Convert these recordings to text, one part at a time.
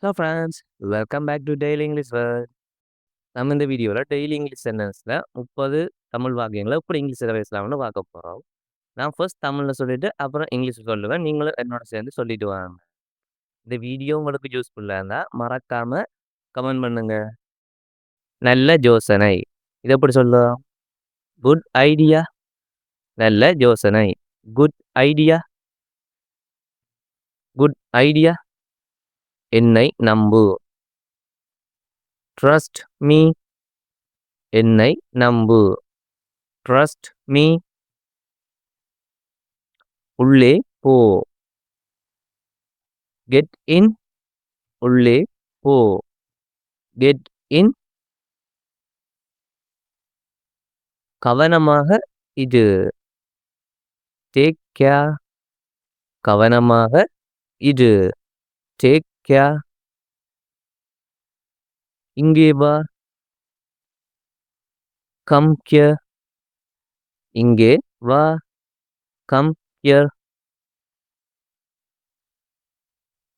Hello friends, welcome back to daily English word. நம்ம இந்த வீடியோவில் டெய்லி இங்கிலீஷ் சென்டென்ஸில் 30 தமிழ் வாக்கியங்களை எப்படி இங்கிலீஷில் பேசலாம்னு பார்க்க போகிறோம். நான் ஃபர்ஸ்ட் தமிழில் சொல்லிவிட்டு அப்புறம் இங்கிலீஷ் சொல்லுவேன். நீங்களும் என்னோட சேர்ந்து சொல்லிட்டு வாங்க. இந்த வீடியோ உங்களுக்கு யூஸ்ஃபுல்லாக இருந்தால் மறக்காமல் கமெண்ட் பண்ணுங்க. நல்ல யோசனை, இது எப்படி சொல்லுவோம்? Good idea. நல்ல யோசனை, குட் ஐடியா. Good idea. என்னை நம்பு. Trust me. என்னை நம்பு. Trust me. உள்ளே போ. Get in. உள்ளே போ. Get in. கவனமாக இரு. Take care. கவனமாக இரு. Take care. இங்கே வா. Come here. இங்கே வா. Come here.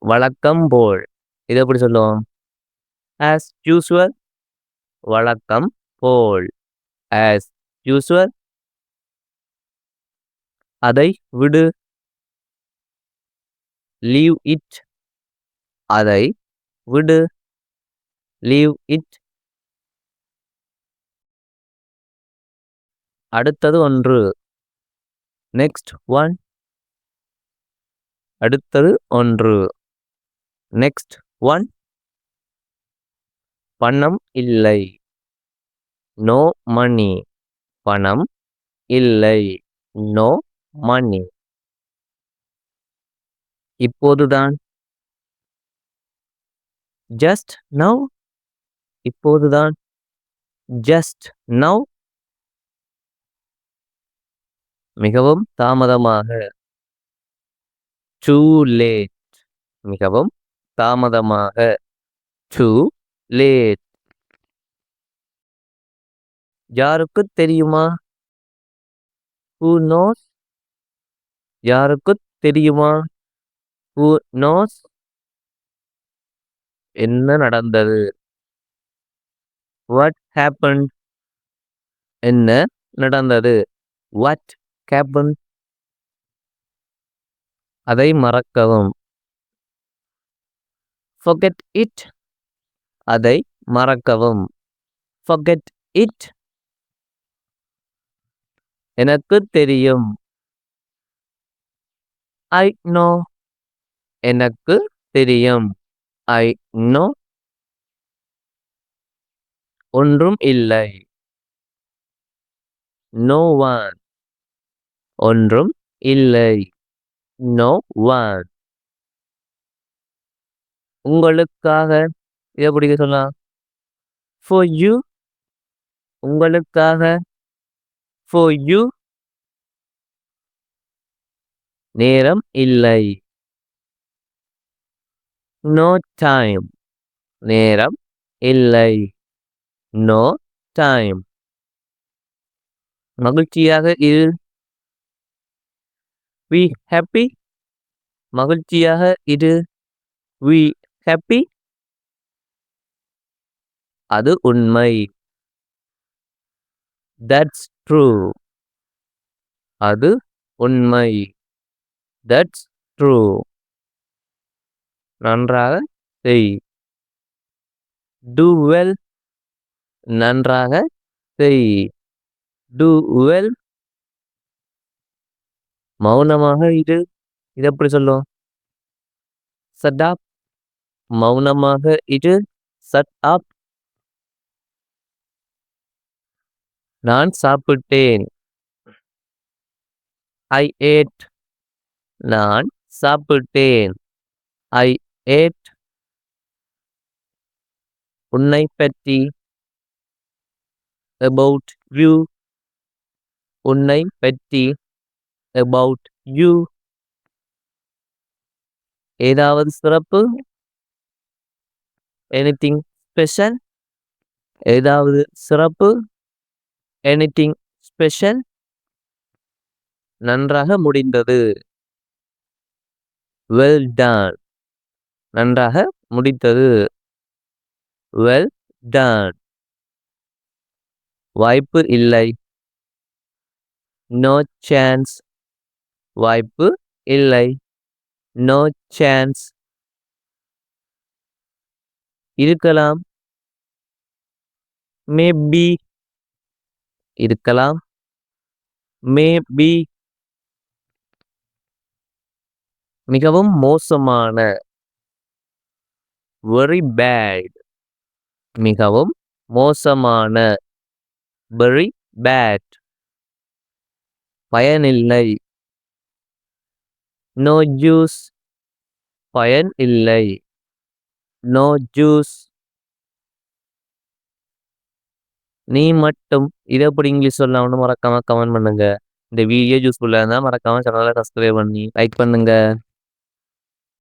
வழக்கம் போல், இது எப்படி சொல்லுவோம்? as usual. வழக்கம் போல், as usual. அதை விடு. leave it. அதை விடு. leave it. அடுத்தது ஒன்று. Next one. அடுத்தது ஒன்று. Next one. பணம் இல்லை. No money. பணம் இல்லை. No money. இப்போதுதான். Just now. இப்போதுதான். Just now. மிகவும் தாமதமாக. Too late. மிகவும் தாமதமாக. Too late. யாருக்கு தெரியுமா? who knows. யாருக்கு தெரியுமா? who knows. என்ன நடந்தது? what happened. என்ன நடந்தது? what happened. அதை மறக்கவும். forget it. அதை மறக்கவும். forget it. எனக்கு தெரியும். I know. எனக்கு தெரியும். I know. ஒன்றும் இல்லை. no one. ஒன்றும் இல்லை. no one. உங்களுக்காக, இதை எப்படி சொல்லலாம்? for you. உங்களுக்காக. for you. நேரம் இல்லை. no time. நேரம் இல்லை. no time. மகிழ்ச்சியாக இரு. we happy. மகிழ்ச்சியாக இரு. we happy. அது உண்மை. that's true. அது உண்மை. that's true. நன்றாக செய். do well. நன்றாக செய். do well. மௌனமாக இரு. இது எப்படி சொல்லும்? shut up. மௌனமாக இரு. shut up. நான் சாப்பிட்டேன். I ate. நான் சாப்பிட்டேன். I ate. உன்னை பற்றி. about you. உன்னை பற்றி. about you. ஏதாவது சிறப்பு. anything special. ஏதாவது சிறப்பு. anything special. நன்றாக முடிந்தது. well done. நன்றாக முடித்தது. Well done. வாய்ப்பு இல்லை. No chance. வாய்ப்பு இல்லை. No chance. இருக்கலாம். மேபி. இருக்கலாம். மேபி. மிகவும் மோசமான. Very bad. மிகவும் மோசமான. Very bad. பயனில்லை. No use. பயன் இல்லை. No use. நீ மட்டும் இதை எப்படி இங்கிலீஷ் சொல்லலாம்னு மறக்காம கமெண்ட் பண்ணுங்க. இந்த வீடியோ யூஸ்ஃபுல்லாக இருந்தால் மறக்காம சேனலை சப்ஸ்கிரைப் பண்ணி லைக் பண்ணுங்க.